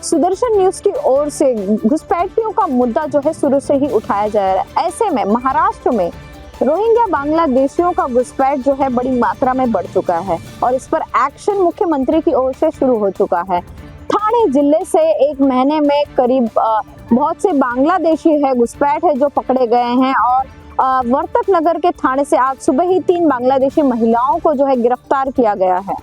Sudarshan news की ओर से घुसपैठियों का मुद्दा जो है शुरू से ही उठाया जा रहा है। ऐसे में महाराष्ट्र में रोहिंग्या बांग्लादेशियों का घुसपैठ जो है बड़ी मात्रा में बढ़ चुका है और इस पर एक्शन मुख्यमंत्री की ओर से शुरू हो चुका है। ठाणे जिले से एक महीने में करीब बहुत से बांग्लादेशी है घुसपैठ है जो पकड़े गए हैं और वर्तक नगर के थाने से आज सुबह ही 3 बांग्लादेशी महिलाओं को जो है गिरफ्तार किया गया है।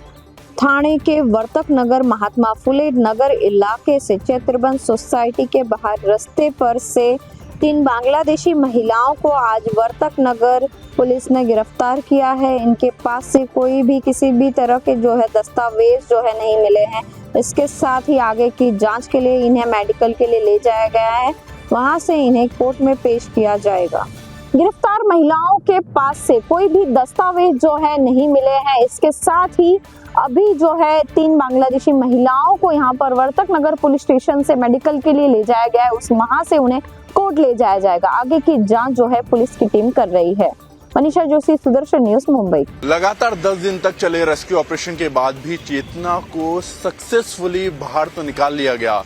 ठाणे के वर्तक नगर महात्मा फुले नगर इलाके से चैत्रबंद सोसाइटी के बाहर रास्ते पर से 3 बांग्लादेशी महिलाओं को आज वर्तक नगर पुलिस ने गिरफ्तार किया है। इनके पास से कोई भी किसी भी तरह के जो है दस्तावेज जो है नहीं मिले हैं। इसके साथ ही आगे की जांच के लिए इन्हें मेडिकल के लिए ले जाया गया है, वहां से इन्हें कोर्ट में पेश किया जाएगा। गिरफ्तार महिलाओं के पास से कोई भी दस्तावेज जो है नहीं मिले हैं। इसके साथ ही अभी जो है 3 बांग्लादेशी महिलाओं को यहाँ पर वर्तक नगर पुलिस स्टेशन से मेडिकल के लिए ले जाया गया है, उस वहां से उन्हें कोर्ट ले जाया जाएगा। आगे की जांच जो है पुलिस की टीम कर रही है। मनीषा जोशी, सुदर्शन न्यूज, मुंबई। लगातार 10 दिन तक चले रेस्क्यू ऑपरेशन के बाद भी चेतना को सक्सेसफुली बाहर तो निकाल लिया गया,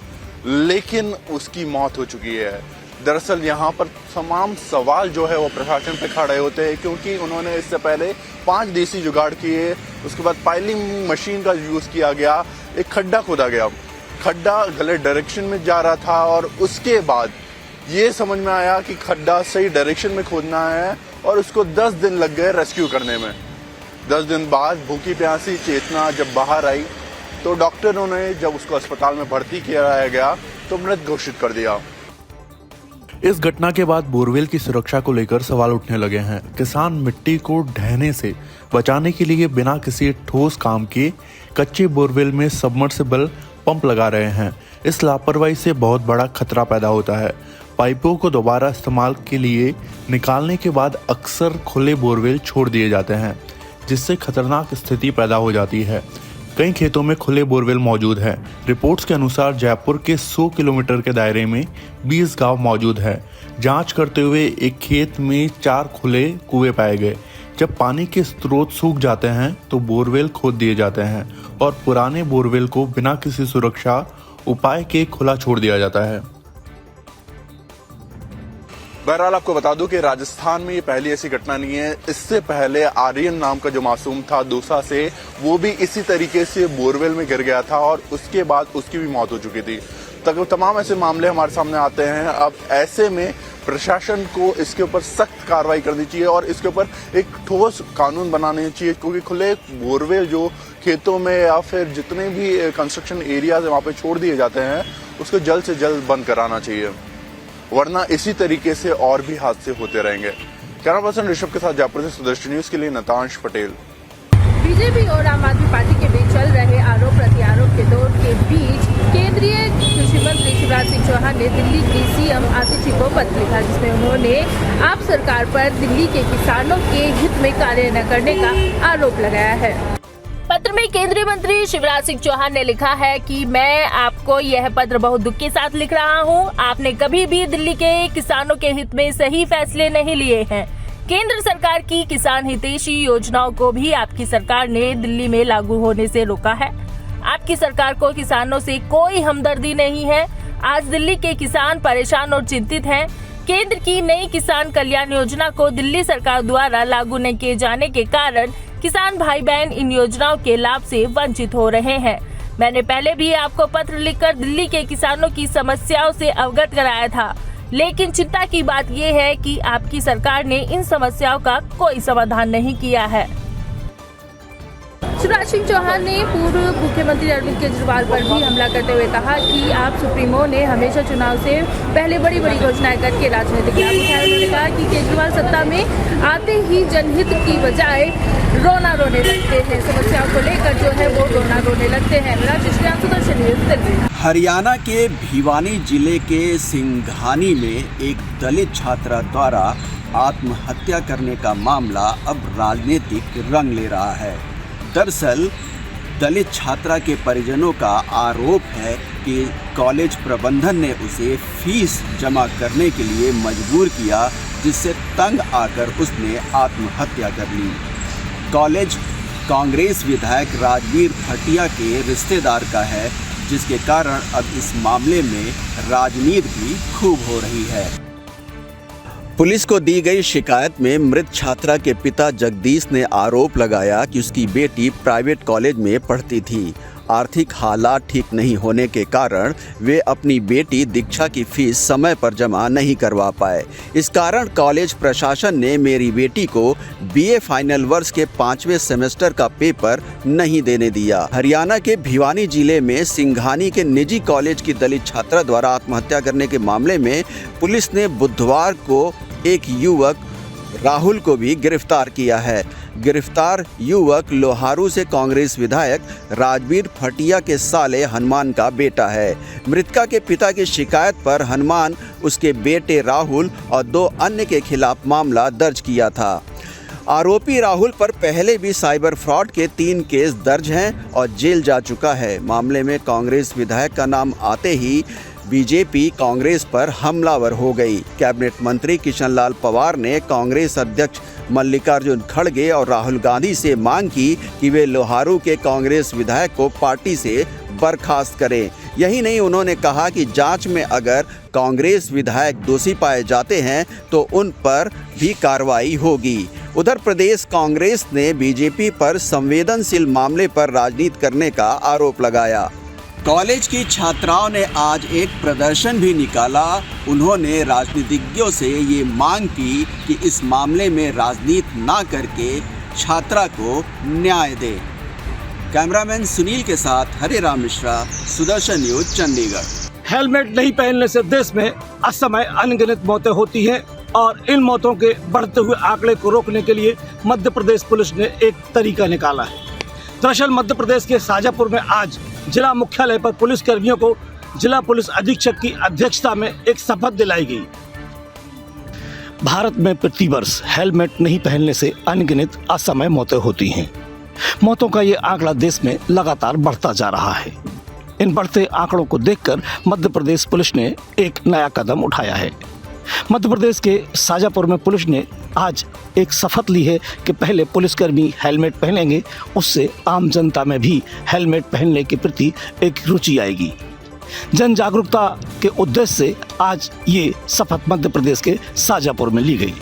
लेकिन उसकी मौत हो चुकी है। दरअसल यहाँ पर तमाम सवाल जो है वो प्रशासन पे खड़े होते हैं, क्योंकि उन्होंने इससे पहले 5 देसी जुगाड़ किए, उसके बाद पाइलिंग मशीन का यूज किया गया, एक खड्डा खोदा गया, खड्डा गलत डायरेक्शन में जा रहा था और उसके बाद ये समझ में आया कि खड्डा सही डायरेक्शन में खोदना है और उसको 10 दिन लग गए रेस्क्यू करने में। 10 दिन बाद भूखी प्यासी चेतना जब बाहर आई तो डॉक्टरों ने जब उसको अस्पताल में भर्ती किया गया तो मृत घोषित कर दिया। इस घटना के बाद बोरवेल की सुरक्षा को लेकर सवाल उठने लगे हैं। किसान मिट्टी को ढहने से बचाने के लिए बिना किसी ठोस काम के कच्चे बोरवेल में सबमर्सिबल पंप लगा रहे हैं। इस लापरवाही से बहुत बड़ा खतरा पैदा होता है। पाइपों को दोबारा इस्तेमाल के लिए निकालने के बाद अक्सर खुले बोरवेल छोड़ दिए जाते हैं, जिससे खतरनाक स्थिति पैदा हो जाती है। कई खेतों में खुले बोरवेल मौजूद हैं। रिपोर्ट्स के अनुसार जयपुर के 100 किलोमीटर के दायरे में 20 गांव मौजूद हैं। जांच करते हुए एक खेत में 4 खुले कुएं पाए गए। जब पानी के स्रोत सूख जाते हैं तो बोरवेल खोद दिए जाते हैं और पुराने बोरवेल को बिना किसी सुरक्षा उपाय के खुला छोड़ दिया जाता है। बहरहाल आपको बता दूं कि राजस्थान में ये पहली ऐसी घटना नहीं है। इससे पहले आर्यन नाम का जो मासूम था दौसा से, वो भी इसी तरीके से बोरवेल में गिर गया था और उसके बाद उसकी भी मौत हो चुकी थी। तमाम ऐसे मामले हमारे सामने आते हैं। अब ऐसे में प्रशासन को इसके ऊपर सख्त कार्रवाई करनी चाहिए और इसके ऊपर एक ठोस कानून बनाने चाहिए, क्योंकि खुले बोरवेल जो खेतों में या फिर जितने भी कंस्ट्रक्शन एरियाज वहाँ पे छोड़ दिए जाते हैं, उसको जल्द से जल्द बंद कराना चाहिए, वरना इसी तरीके से और भी हादसे होते रहेंगे। कैमरा पर्सन ऋषभ के साथ जयपुर से सुदर्शन न्यूज के लिए नतांश पटेल। बीजेपी और आम आदमी पार्टी के बीच चल रहे आरोप प्रत्यारोप के दौर के बीच केंद्रीय कृषि मंत्री शिवराज सिंह चौहान ने दिल्ली की सीएम आतिशी को पत्र लिखा, जिसमें उन्होंने आप सरकार पर दिल्ली के किसानों के हित में कार्य न करने का आरोप लगाया है। पत्र में केंद्रीय मंत्री शिवराज सिंह चौहान ने लिखा है कि मैं आपको यह पत्र बहुत दुख के साथ लिख रहा हूं। आपने कभी भी दिल्ली के किसानों के हित में सही फैसले नहीं लिए हैं। केंद्र सरकार की किसान हितैषी योजनाओं को भी आपकी सरकार ने दिल्ली में लागू होने से रोका है। आपकी सरकार को किसानों से कोई हमदर्दी नहीं है। आज दिल्ली के किसान परेशान और चिंतित हैं। केंद्र की नई किसान कल्याण योजना को दिल्ली सरकार द्वारा लागू न किए जाने के कारण किसान भाई बहन इन योजनाओं के लाभ से वंचित हो रहे हैं। मैंने पहले भी आपको पत्र लिखकर दिल्ली के किसानों की समस्याओं से अवगत कराया था, लेकिन चिंता की बात यह है कि आपकी सरकार ने इन समस्याओं का कोई समाधान नहीं किया है। शिवराज सिंह चौहान ने पूर्व मुख्यमंत्री अरविंद केजरीवाल पर भी हमला करते हुए कहा कि आप सुप्रीमो ने हमेशा चुनाव से पहले बड़ी बड़ी घोषणाएं करके राजनीतिक लाभ उठाया। उन्होंने कहा कि केजरीवाल सत्ता में आते ही जनहित की बजाय रोना रोने लगते हैं, समस्याओं को लेकर जो है वो रोना रोने लगते हैं। सुदर्शन न्यूज दिल्ली। हरियाणा के भिवानी जिले के सिंघानी में एक दलित छात्रा द्वारा आत्महत्या करने का मामला अब राजनीतिक रंग ले रहा है। दरअसल दलित छात्रा के परिजनों का आरोप है कि कॉलेज प्रबंधन ने उसे फीस जमा करने के लिए मजबूर किया, जिससे तंग आकर उसने आत्महत्या कर ली। कॉलेज कांग्रेस विधायक राजवीर भटिया के रिश्तेदार का है, जिसके कारण अब इस मामले में राजनीति भी खूब हो रही है। पुलिस को दी गई शिकायत में मृत छात्रा के पिता जगदीश ने आरोप लगाया कि उसकी बेटी प्राइवेट कॉलेज में पढ़ती थी। आर्थिक हालात ठीक नहीं होने के कारण वे अपनी बेटी दीक्षा की फीस समय पर जमा नहीं करवा पाए। इस कारण कॉलेज प्रशासन ने मेरी बेटी को बीए फाइनल वर्ष के 5वें सेमेस्टर का पेपर नहीं देने दिया। हरियाणा के भिवानी जिले में सिंघानी के निजी कॉलेज की दलित छात्रा द्वारा आत्महत्या करने के मामले में पुलिस ने बुधवार को एक युवक राहुल को भी गिरफ्तार किया है। गिरफ्तार युवक लोहारू से कांग्रेस विधायक राजवीर फटिया के साले हनुमान का बेटा है। मृतका के पिता की शिकायत पर हनुमान उसके बेटे राहुल और 2 अन्य के खिलाफ मामला दर्ज किया था। आरोपी राहुल पर पहले भी साइबर फ्रॉड के 3 केस दर्ज हैं और जेल जा चुका है। मामले में कांग्रेस विधायक का नाम आते ही बीजेपी कांग्रेस पर हमलावर हो गई। कैबिनेट मंत्री किशनलाल पवार ने कांग्रेस अध्यक्ष मल्लिकार्जुन खड़गे और राहुल गांधी से मांग की कि वे लोहारू के कांग्रेस विधायक को पार्टी से बर्खास्त करें। यही नहीं, उन्होंने कहा कि जांच में अगर कांग्रेस विधायक दोषी पाए जाते हैं तो उन पर भी कार्रवाई होगी। उधर प्रदेश कांग्रेस ने बीजेपी पर संवेदनशील मामले पर राजनीति करने का आरोप लगाया। कॉलेज की छात्राओं ने आज एक प्रदर्शन भी निकाला। उन्होंने राजनीतिज्ञों से ये मांग की कि इस मामले में राजनीति ना करके छात्रा को न्याय दे। कैमरामैन सुनील के साथ हरे राम मिश्रा, सुदर्शन न्यूज, चंडीगढ़। हेलमेट नहीं पहनने से देश में असमय अनगिनत मौतें होती हैं और इन मौतों के बढ़ते हुए आंकड़े को रोकने के लिए मध्य प्रदेश पुलिस ने एक तरीका निकाला है। दरअसल मध्य प्रदेश के शाजापुर में आज जिला मुख्यालय पर पुलिस कर्मियों को जिला पुलिस अधीक्षक की अध्यक्षता में एक शपथ दिलाई गई। भारत में प्रतिवर्ष हेलमेट नहीं पहनने से अनगिनत असमय मौतें होती हैं। मौतों का ये आंकड़ा देश में लगातार बढ़ता जा रहा है। इन बढ़ते आंकड़ों को देखकर मध्य प्रदेश पुलिस ने एक नया कदम उठाया है। मध्य प्रदेश के शाजापुर में पुलिस ने आज एक शपथ ली है कि पहले पुलिसकर्मी हेलमेट पहनेंगे, उससे आम जनता में भी हेलमेट पहनने के प्रति एक रुचि आएगी। जन जागरूकता के उद्देश्य से आज ये शपथ मध्य प्रदेश के शाजापुर में ली गई।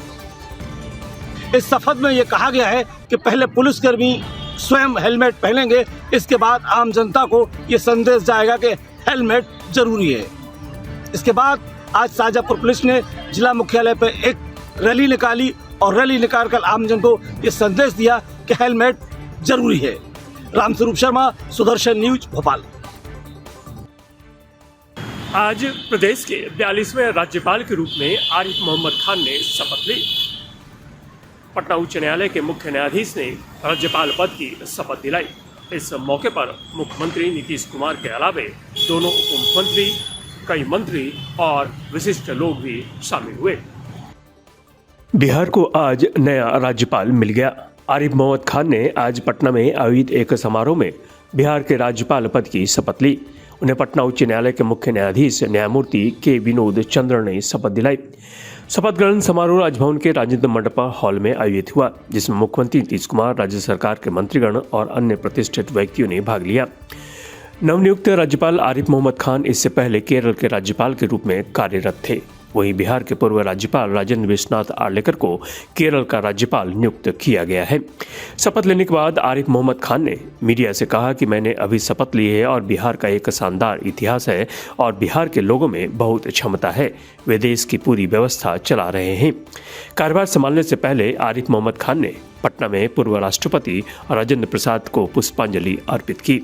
इस शपथ में ये कहा गया है कि पहले पुलिसकर्मी स्वयं हेलमेट पहनेंगे, इसके बाद आम जनता को ये संदेश जाएगा कि हेलमेट जरूरी है। इसके बाद आज शाजापुर पुलिस ने जिला मुख्यालय पर एक रैली निकाली और रैली निकालकर आमजन को ये संदेश दिया कि हेलमेट जरूरी है। रामस्वरूप शर्मा, सुदर्शन न्यूज, भोपाल। आज प्रदेश के 42वें राज्यपाल के रूप में आरिफ मोहम्मद खान ने शपथ ली। पटना उच्च न्यायालय के मुख्य न्यायाधीश ने राज्यपाल पद की शपथ दिलाई। इस मौके पर मुख्यमंत्री नीतीश कुमार के अलावे दोनों उप मुख्यमंत्री, कई मंत्री और विशिष्ट लोग भी शामिल हुए। बिहार को आज नया राज्यपाल मिल गया। आरिफ मोहम्मद खान ने आज पटना में आयोजित एक समारोह में बिहार के राज्यपाल पद की शपथ ली। उन्हें पटना उच्च न्यायालय के मुख्य न्यायाधीश न्यायमूर्ति के विनोद चंद्र ने शपथ दिलाई। शपथ ग्रहण समारोह राजभवन के राजेंद्र मंडपा हॉल में आयोजित हुआ, जिसमें मुख्यमंत्री नीतीश कुमार, राज्य सरकार के मंत्रीगण और अन्य प्रतिष्ठित व्यक्तियों ने भाग लिया। नवनियुक्त राज्यपाल आरिफ मोहम्मद खान इससे पहले केरल के राज्यपाल के रूप में कार्यरत थे। वहीं बिहार के पूर्व राज्यपाल राजेंद्र विश्वनाथ आर्लेकर को केरल का राज्यपाल नियुक्त किया गया है। शपथ लेने के बाद आरिफ मोहम्मद खान ने मीडिया से कहा कि मैंने अभी शपथ ली है और बिहार का एक शानदार इतिहास है और बिहार के लोगों में बहुत क्षमता है। वे देश की पूरी व्यवस्था चला रहे हैं। कार्यभार संभालने से पहले आरिफ मोहम्मद खान ने पटना में पूर्व राष्ट्रपति राजेंद्र प्रसाद को पुष्पांजलि अर्पित की।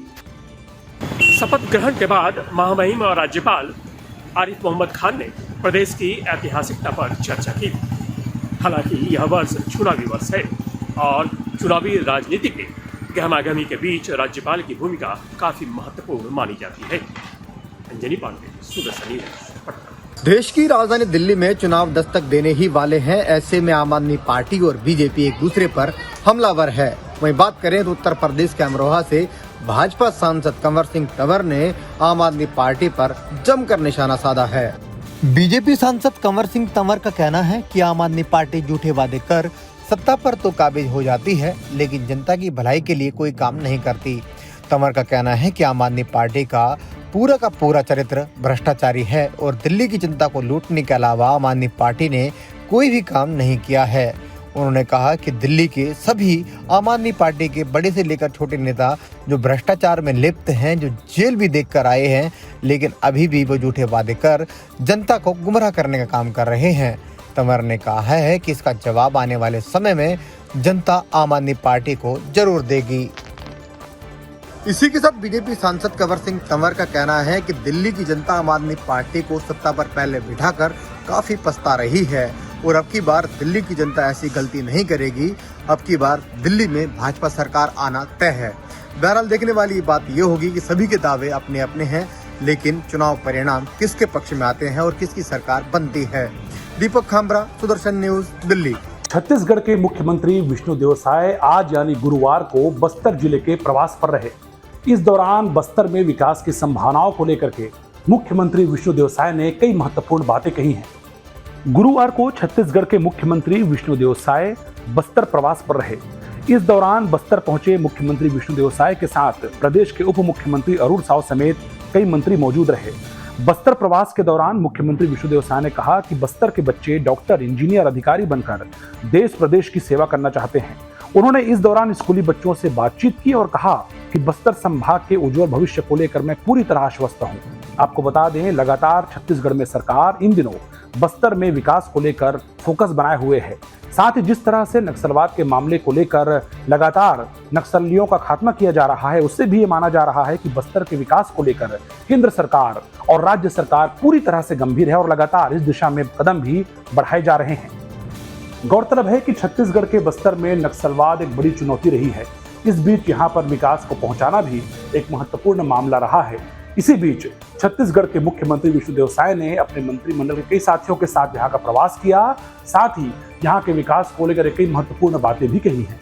शपथ ग्रहण के बाद महामहिम और राज्यपाल आरिफ मोहम्मद खान ने प्रदेश की ऐतिहासिकता पर चर्चा की। हालांकि यह वर्ष चुनावी वर्ष है और चुनावी राजनीति के गहमागहमी के बीच राज्यपाल की भूमिका काफी महत्वपूर्ण मानी जाती है। अंजनी पांडे, सुदर्शन न्यूज, पटना। देश की राजधानी दिल्ली में चुनाव दस्तक देने ही वाले हैं। ऐसे में आम आदमी पार्टी और बीजेपी एक दूसरे पर हमलावर है। वहीं बात करें तो उत्तर प्रदेश के अमरोहा से भाजपा सांसद कंवर सिंह तंवर ने आम आदमी पार्टी पर जमकर निशाना साधा है। बीजेपी सांसद कंवर सिंह तंवर का कहना है कि आम आदमी पार्टी झूठे वादे कर सत्ता पर तो काबिज हो जाती है, लेकिन जनता की भलाई के लिए कोई काम नहीं करती। तंवर का कहना है कि आम आदमी पार्टी का पूरा का पूरा चरित्र भ्रष्टाचारी है और दिल्ली की जनता को लूटने के अलावा आम आदमी पार्टी ने कोई भी काम नहीं किया है। उन्होंने कहा कि दिल्ली के सभी आम आदमी पार्टी के बड़े से लेकर छोटे नेता जो भ्रष्टाचार में लिप्त हैं, जो जेल भी देखकर आए हैं, लेकिन अभी भी वो झूठे वादे कर जनता को गुमराह करने का काम कर रहे हैं। तंवर ने कहा है कि इसका जवाब आने वाले समय में जनता आम आदमी पार्टी को जरूर देगी। इसी के साथ बीजेपी सांसद कंवर सिंह तंवर का कहना है कि दिल्ली की जनता आम आदमी पार्टी को सत्ता पर पहले बिठाकर काफी पछता रही है और अब की बार दिल्ली की जनता ऐसी गलती नहीं करेगी। अब की बार दिल्ली में भाजपा सरकार आना तय है। बहरहाल देखने वाली बात ये होगी कि सभी के दावे अपने अपने हैं, लेकिन चुनाव परिणाम किसके पक्ष में आते हैं और किसकी सरकार बनती है। दीपक खामरा, सुदर्शन न्यूज, दिल्ली। छत्तीसगढ़ के मुख्यमंत्री विष्णुदेव साय आज यानी गुरुवार को बस्तर जिले के प्रवास पर रहे। इस दौरान बस्तर में विकास की संभावनाओं को लेकर के मुख्यमंत्री विष्णुदेव साय ने कई महत्वपूर्ण बातें कही हैं। गुरुवार को छत्तीसगढ़ के मुख्यमंत्री विष्णुदेव साय बस्तर प्रवास पर रहे। इस दौरान बस्तर पहुंचे मुख्यमंत्री विष्णुदेव साय के साथ प्रदेश के उप मुख्यमंत्री अरुण साव समेत कई मंत्री मौजूद रहे। बस्तर प्रवास के दौरान मुख्यमंत्री विष्णुदेव साय ने कहा कि बस्तर के बच्चे डॉक्टर, इंजीनियर, अधिकारी बनकर देश प्रदेश की सेवा करना चाहते हैं। उन्होंने इस दौरान स्कूली बच्चों से बातचीत की और कहा कि बस्तर संभाग के उज्जवल भविष्य को लेकर मैं पूरी तरह आश्वस्त हूं। आपको बता दें, लगातार छत्तीसगढ़ में सरकार इन दिनों बस्तर में विकास को लेकर फोकस बनाए हुए है। साथ ही जिस तरह से नक्सलवाद के मामले को लेकर लगातार नक्सलियों का खात्मा किया जा रहा है, उससे भी ये माना जा रहा है कि बस्तर के विकास को लेकर केंद्र सरकार और राज्य सरकार पूरी तरह से गंभीर है और लगातार इस दिशा में कदम भी बढ़ाए जा रहे हैं। गौरतलब है कि छत्तीसगढ़ के बस्तर में नक्सलवाद एक बड़ी चुनौती रही है। इस बीच यहाँ पर विकास को पहुंचाना भी एक महत्वपूर्ण मामला रहा है। इसी बीच छत्तीसगढ़ के मुख्यमंत्री विष्णुदेव साय ने अपने मंत्रिमंडल के कई साथियों के साथ यहाँ का प्रवास किया, साथ ही यहाँ के विकास को लेकर कई महत्वपूर्ण बातें भी कही हैं।